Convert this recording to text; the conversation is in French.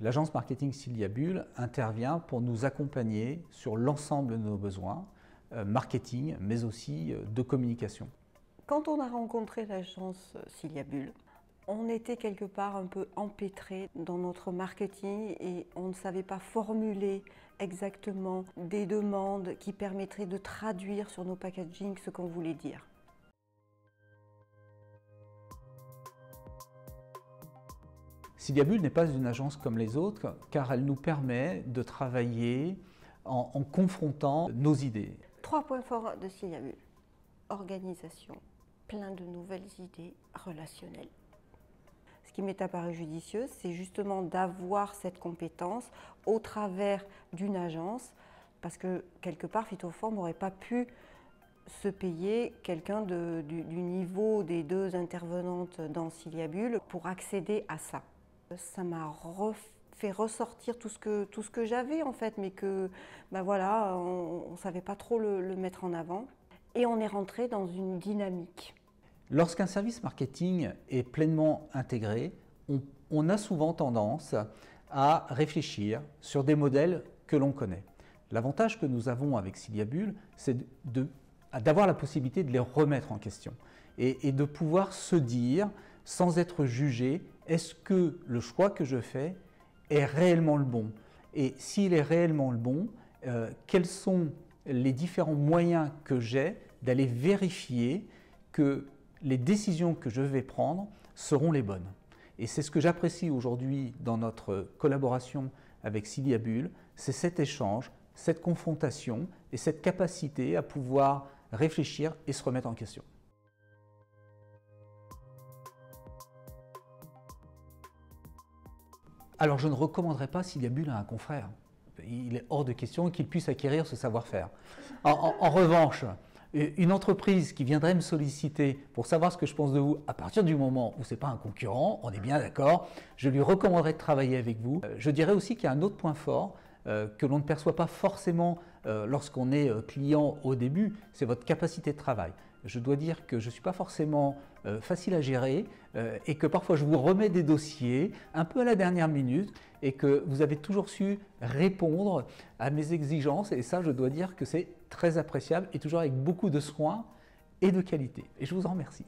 L'agence marketing Siliabule intervient pour nous accompagner sur l'ensemble de nos besoins, marketing, mais aussi de communication. Quand on a rencontré l'agence Siliabule, on était quelque part un peu empêtré dans notre marketing et on ne savait pas formuler exactement des demandes qui permettraient de traduire sur nos packaging ce qu'on voulait dire. Siliabule n'est pas une agence comme les autres car elle nous permet de travailler en confrontant nos idées. 3 points forts de Siliabule. Organisation, plein de nouvelles idées relationnelles. Ce qui m'est apparu judicieux, c'est justement d'avoir cette compétence au travers d'une agence parce que quelque part Phytoform n'aurait pas pu se payer quelqu'un du niveau des 2 intervenantes dans Siliabule pour accéder à ça. Ça m'a fait ressortir tout ce que j'avais en fait, mais que ben voilà, on ne savait pas trop le mettre en avant. Et on est rentré dans une dynamique. Lorsqu'un service marketing est pleinement intégré, on a souvent tendance à réfléchir sur des modèles que l'on connaît. L'avantage que nous avons avec Siliabule, c'est d'avoir la possibilité de les remettre en question et de pouvoir se dire, sans être jugé, est-ce que le choix que je fais est réellement le bon? Et s'il est réellement le bon, quels sont les différents moyens que j'ai d'aller vérifier que les décisions que je vais prendre seront les bonnes. Et c'est ce que j'apprécie aujourd'hui dans notre collaboration avec Siliabule, c'est cet échange, cette confrontation et cette capacité à pouvoir réfléchir et se remettre en question. Alors je ne recommanderais pas Siliabule à un confrère. Il est hors de question qu'il puisse acquérir ce savoir-faire. En revanche, une entreprise qui viendrait me solliciter pour savoir ce que je pense de vous, à partir du moment où ce n'est pas un concurrent, on est bien d'accord, je lui recommanderais de travailler avec vous. Je dirais aussi qu'il y a un autre point fort que l'on ne perçoit pas forcément lorsqu'on est client au début, c'est votre capacité de travail. Je dois dire que je ne suis pas forcément facile à gérer et que parfois je vous remets des dossiers un peu à la dernière minute et que vous avez toujours su répondre à mes exigences et ça je dois dire que c'est très appréciable et toujours avec beaucoup de soin et de qualité. Et je vous en remercie.